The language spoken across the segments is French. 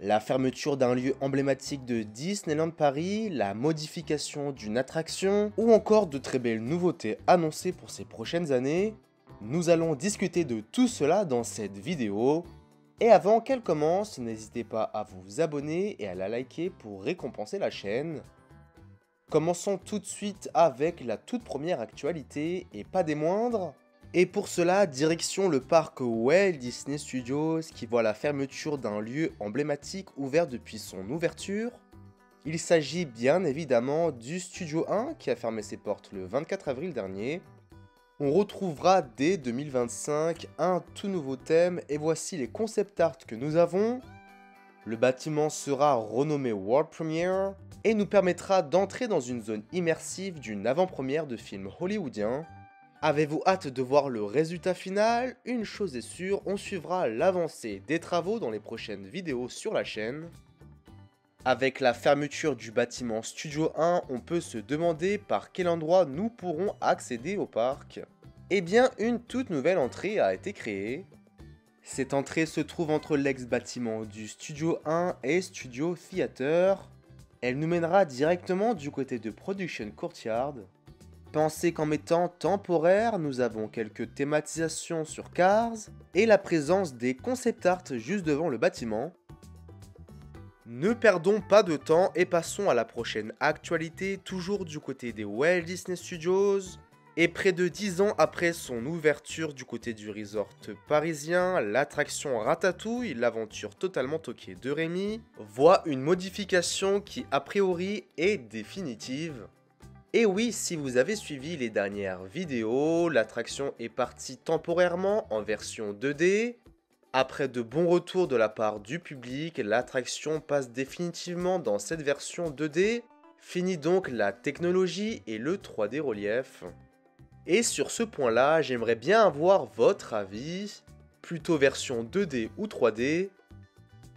la fermeture d'un lieu emblématique de Disneyland Paris, la modification d'une attraction, ou encore de très belles nouveautés annoncées pour ces prochaines années. Nous allons discuter de tout cela dans cette vidéo. Et avant qu'elle commence, n'hésitez pas à vous abonner et à la liker pour récompenser la chaîne. Commençons tout de suite avec la toute première actualité, et pas des moindres. Et pour cela, direction le parc Walt Disney Studios qui voit la fermeture d'un lieu emblématique ouvert depuis son ouverture. Il s'agit bien évidemment du Studio 1 qui a fermé ses portes le 24 avril dernier. On retrouvera dès 2025 un tout nouveau thème et voici les concept art que nous avons. Le bâtiment sera renommé World Premiere et nous permettra d'entrer dans une zone immersive d'une avant-première de film hollywoodien. Avez-vous hâte de voir le résultat final? Une chose est sûre, on suivra l'avancée des travaux dans les prochaines vidéos sur la chaîne. Avec la fermeture du bâtiment Studio 1, on peut se demander par quel endroit nous pourrons accéder au parc. Eh bien, une toute nouvelle entrée a été créée. Cette entrée se trouve entre l'ex-bâtiment du Studio 1 et Studio Theater. Elle nous mènera directement du côté de Production Courtyard. Pensez qu'en mettant temporaire, nous avons quelques thématisations sur Cars et la présence des concept art juste devant le bâtiment. Ne perdons pas de temps et passons à la prochaine actualité, toujours du côté des Walt Disney Studios. Et près de 10 ans après son ouverture du côté du resort parisien, l'attraction Ratatouille, l'aventure totalement toquée de Rémi, voit une modification qui a priori est définitive. Et oui, si vous avez suivi les dernières vidéos, l'attraction est partie temporairement en version 2D. Après de bons retours de la part du public, l'attraction passe définitivement dans cette version 2D. Fini donc la technologie et le 3D relief. Et sur ce point-là, j'aimerais bien avoir votre avis, plutôt version 2D ou 3D.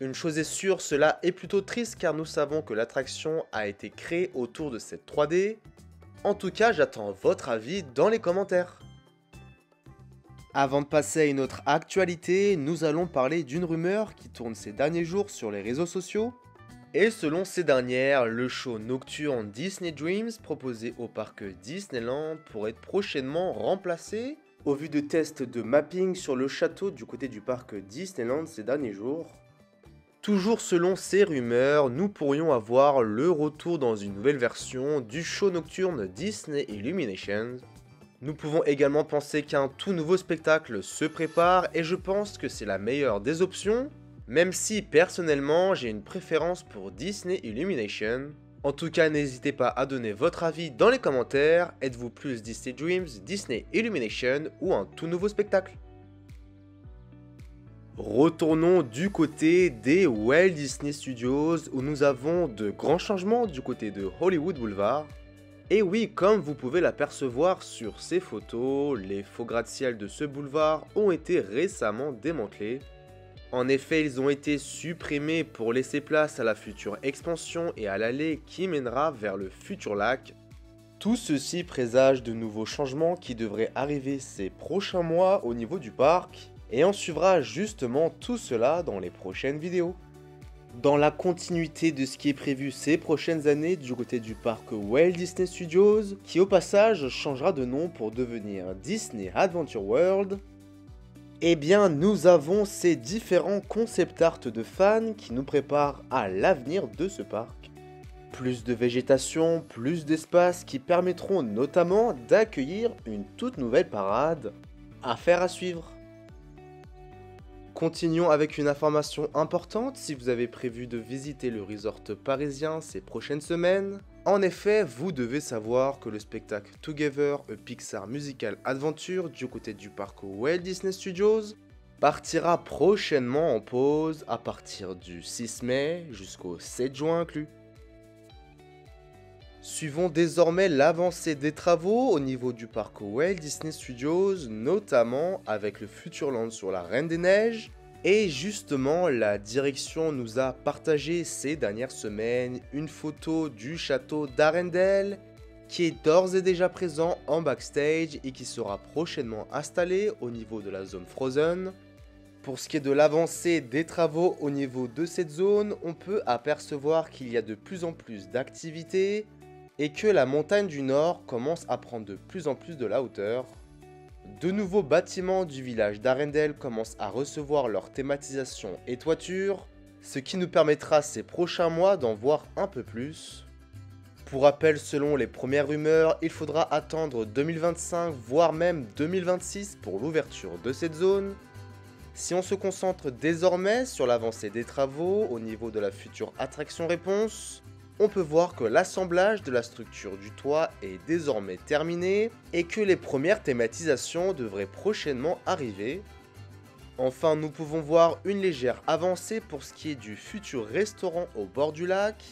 Une chose est sûre, cela est plutôt triste car nous savons que l'attraction a été créée autour de cette 3D. En tout cas, j'attends votre avis dans les commentaires. Avant de passer à une autre actualité, nous allons parler d'une rumeur qui tourne ces derniers jours sur les réseaux sociaux. Et selon ces dernières, le show nocturne Disney Dreams proposé au parc Disneyland pourrait être prochainement remplacé au vu de tests de mapping sur le château du côté du parc Disneyland ces derniers jours. Toujours selon ces rumeurs, nous pourrions avoir le retour dans une nouvelle version du show nocturne Disney Illuminations. Nous pouvons également penser qu'un tout nouveau spectacle se prépare et je pense que c'est la meilleure des options. Même si personnellement j'ai une préférence pour Disney Illumination. En tout cas n'hésitez pas à donner votre avis dans les commentaires. Êtes-vous plus Disney Dreams, Disney Illumination ou un tout nouveau spectacle? Retournons du côté des Walt Disney Studios où nous avons de grands changements du côté de Hollywood Boulevard. Et oui, comme vous pouvez l'apercevoir sur ces photos, les faux gratte-ciel de ce boulevard ont été récemment démantelés. En effet, ils ont été supprimés pour laisser place à la future expansion et à l'allée qui mènera vers le futur lac. Tout ceci présage de nouveaux changements qui devraient arriver ces prochains mois au niveau du parc, et on suivra justement tout cela dans les prochaines vidéos. Dans la continuité de ce qui est prévu ces prochaines années du côté du parc Walt Disney Studios, qui au passage changera de nom pour devenir Disney Adventure World, eh bien, nous avons ces différents concept art de fans qui nous préparent à l'avenir de ce parc. Plus de végétation, plus d'espace qui permettront notamment d'accueillir une toute nouvelle parade. Affaire à suivre. Continuons avec une information importante si vous avez prévu de visiter le resort parisien ces prochaines semaines. En effet, vous devez savoir que le spectacle Together, a Pixar Musical Adventure du côté du parc Walt Disney Studios partira prochainement en pause à partir du 6 mai jusqu'au 7 juin inclus. Suivons désormais l'avancée des travaux au niveau du parc Walt Disney Studios, notamment avec le Futurland sur la Reine des Neiges. Et justement, la direction nous a partagé ces dernières semaines une photo du château d'Arendelle qui est d'ores et déjà présent en backstage et qui sera prochainement installé au niveau de la zone Frozen. Pour ce qui est de l'avancée des travaux au niveau de cette zone, on peut apercevoir qu'il y a de plus en plus d'activités et que la montagne du Nord commence à prendre de plus en plus de la hauteur. De nouveaux bâtiments du village d'Arendelle commencent à recevoir leur thématisation et toiture, ce qui nous permettra ces prochains mois d'en voir un peu plus. Pour rappel, selon les premières rumeurs, il faudra attendre 2025 voire même 2026 pour l'ouverture de cette zone. Si on se concentre désormais sur l'avancée des travaux au niveau de la future attraction-réponse, on peut voir que l'assemblage de la structure du toit est désormais terminé et que les premières thématisations devraient prochainement arriver. Enfin, nous pouvons voir une légère avancée pour ce qui est du futur restaurant au bord du lac,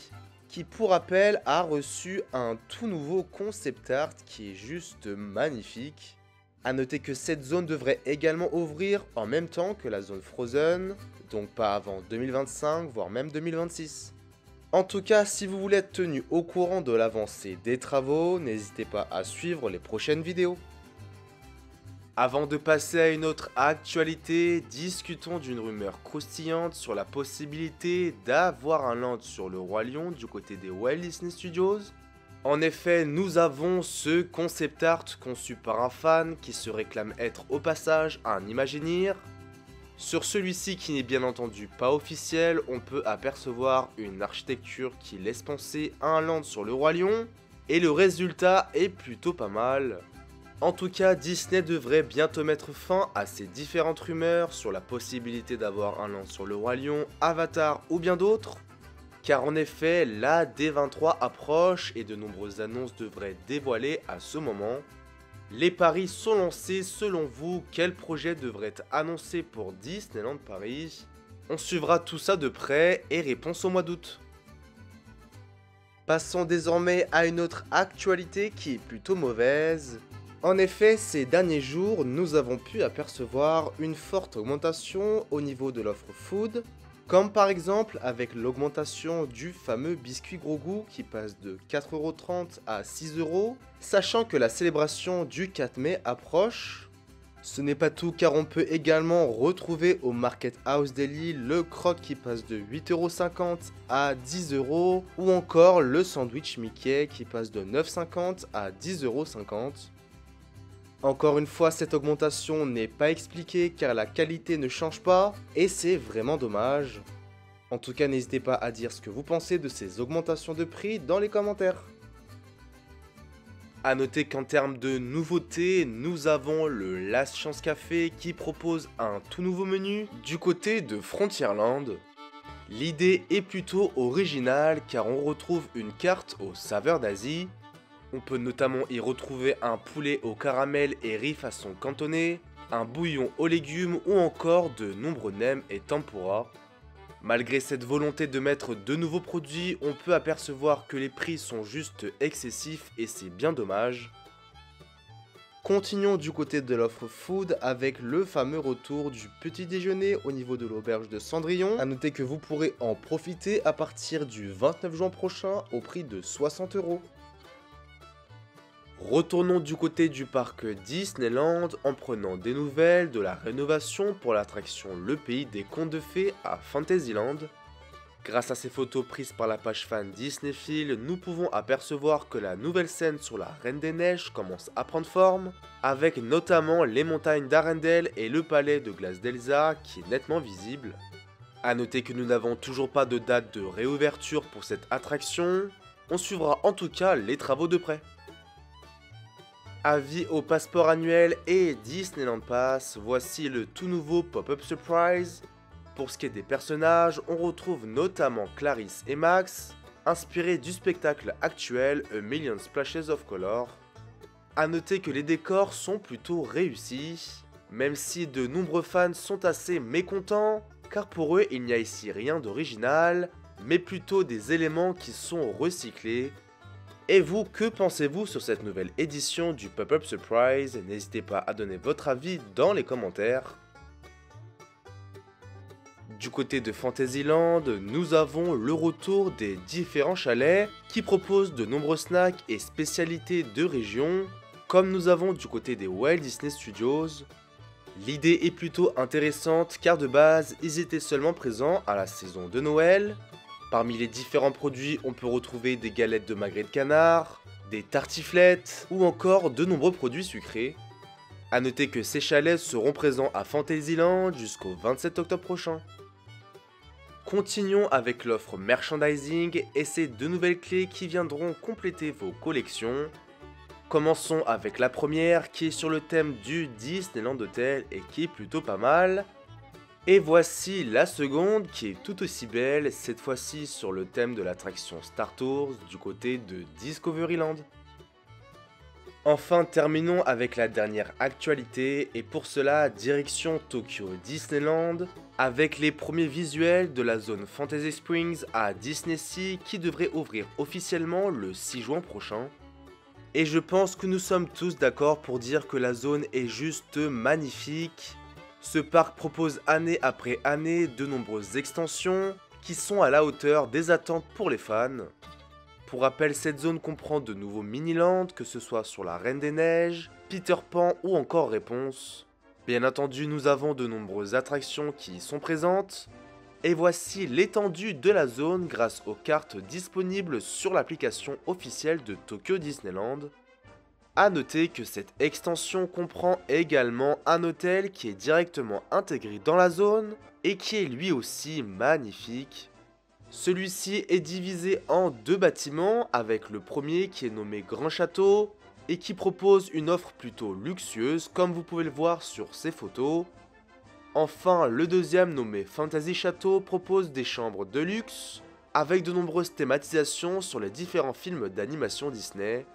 qui pour rappel a reçu un tout nouveau concept art qui est juste magnifique. A noter que cette zone devrait également ouvrir en même temps que la zone Frozen, donc pas avant 2025 voire même 2026. En tout cas, si vous voulez être tenu au courant de l'avancée des travaux, n'hésitez pas à suivre les prochaines vidéos. Avant de passer à une autre actualité, discutons d'une rumeur croustillante sur la possibilité d'avoir un land sur le Roi Lion du côté des Walt Disney Studios. En effet, nous avons ce concept art conçu par un fan qui se réclame être au passage un Imagineer. Sur celui-ci qui n'est bien entendu pas officiel, on peut apercevoir une architecture qui laisse penser à un land sur le Roi Lion, et le résultat est plutôt pas mal. En tout cas, Disney devrait bientôt mettre fin à ces différentes rumeurs sur la possibilité d'avoir un land sur le Roi Lion, Avatar ou bien d'autres. Car en effet, la D23 approche et de nombreuses annonces devraient dévoiler à ce moment. Les paris sont lancés, selon vous, quel projet devrait être annoncé pour Disneyland Paris? On suivra tout ça de près et réponse au mois d'août. Passons désormais à une autre actualité qui est plutôt mauvaise. En effet, ces derniers jours, nous avons pu apercevoir une forte augmentation au niveau de l'offre food, comme par exemple avec l'augmentation du fameux biscuit gros goût qui passe de 4,30€ à 6€, sachant que la célébration du 4 mai approche. Ce n'est pas tout car on peut également retrouver au Market House Daily le croque qui passe de 8,50€ à 10€ ou encore le sandwich Mickey qui passe de 9,50€ à 10,50€. Encore une fois, cette augmentation n'est pas expliquée car la qualité ne change pas et c'est vraiment dommage. En tout cas, n'hésitez pas à dire ce que vous pensez de ces augmentations de prix dans les commentaires. A noter qu'en termes de nouveautés, nous avons le Last Chance Café qui propose un tout nouveau menu du côté de Frontierland. L'idée est plutôt originale car on retrouve une carte aux saveurs d'Asie. On peut notamment y retrouver un poulet au caramel et riz façon cantonais, un bouillon aux légumes ou encore de nombreux nems et tempura. Malgré cette volonté de mettre de nouveaux produits, on peut apercevoir que les prix sont juste excessifs et c'est bien dommage. Continuons du côté de l'offre food avec le fameux retour du petit déjeuner au niveau de l'auberge de Cendrillon. A noter que vous pourrez en profiter à partir du 29 juin prochain au prix de 60€. Retournons du côté du parc Disneyland en prenant des nouvelles de la rénovation pour l'attraction Le Pays des Contes de Fées à Fantasyland. Grâce à ces photos prises par la page fan Disneyfield, nous pouvons apercevoir que la nouvelle scène sur la Reine des Neiges commence à prendre forme, avec notamment les montagnes d'Arendelle et le palais de glace d'Elsa qui est nettement visible. A noter que nous n'avons toujours pas de date de réouverture pour cette attraction, on suivra en tout cas les travaux de près. Avis au passeport annuel et Disneyland Pass, voici le tout nouveau Pop-Up Surprise. Pour ce qui est des personnages, on retrouve notamment Clarisse et Max, inspirés du spectacle actuel A Million Splashes of Color. A noter que les décors sont plutôt réussis, même si de nombreux fans sont assez mécontents, car pour eux il n'y a ici rien d'original, mais plutôt des éléments qui sont recyclés. Et vous, que pensez-vous sur cette nouvelle édition du Pop-Up Surprise? N'hésitez pas à donner votre avis dans les commentaires. Du côté de Fantasyland, nous avons le retour des différents chalets qui proposent de nombreux snacks et spécialités de région, comme nous avons du côté des Walt Disney Studios. L'idée est plutôt intéressante car de base, ils étaient seulement présents à la saison de Noël. Parmi les différents produits, on peut retrouver des galettes de magret de canard, des tartiflettes ou encore de nombreux produits sucrés. A noter que ces chalets seront présents à Fantasyland jusqu'au 27 octobre prochain. Continuons avec l'offre merchandising et ces deux nouvelles clés qui viendront compléter vos collections. Commençons avec la première qui est sur le thème du Disneyland Hotel et qui est plutôt pas mal. Et voici la seconde qui est tout aussi belle, cette fois-ci sur le thème de l'attraction Star Tours du côté de Discoveryland. Enfin, terminons avec la dernière actualité et pour cela, direction Tokyo Disneyland avec les premiers visuels de la zone Fantasy Springs à Disney Sea qui devrait ouvrir officiellement le 6 juin prochain. Et je pense que nous sommes tous d'accord pour dire que la zone est juste magnifique. Ce parc propose année après année de nombreuses extensions qui sont à la hauteur des attentes pour les fans. Pour rappel, cette zone comprend de nouveaux mini-lands, que ce soit sur la Reine des Neiges, Peter Pan ou encore Réponse. Bien entendu, nous avons de nombreuses attractions qui y sont présentes. Et voici l'étendue de la zone grâce aux cartes disponibles sur l'application officielle de Tokyo Disneyland. A noter que cette extension comprend également un hôtel qui est directement intégré dans la zone et qui est lui aussi magnifique. Celui-ci est divisé en deux bâtiments avec le premier qui est nommé Grand Château et qui propose une offre plutôt luxueuse comme vous pouvez le voir sur ces photos. Enfin, le deuxième nommé Fantasy Château propose des chambres de luxe avec de nombreuses thématisations sur les différents films d'animation Disney.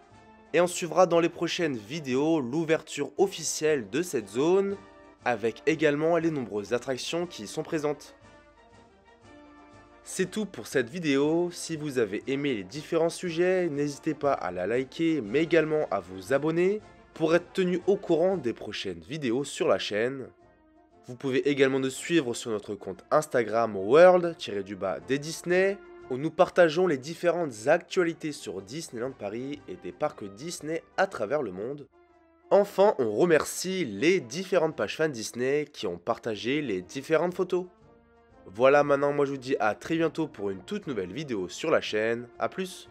Et on suivra dans les prochaines vidéos l'ouverture officielle de cette zone avec également les nombreuses attractions qui y sont présentes. C'est tout pour cette vidéo, si vous avez aimé les différents sujets, n'hésitez pas à la liker mais également à vous abonner pour être tenu au courant des prochaines vidéos sur la chaîne. Vous pouvez également nous suivre sur notre compte Instagram World-des Disney où nous partageons les différentes actualités sur Disneyland Paris et des parcs Disney à travers le monde. Enfin, on remercie les différentes pages fans Disney qui ont partagé les différentes photos. Voilà, maintenant moi je vous dis à très bientôt pour une toute nouvelle vidéo sur la chaîne, à plus.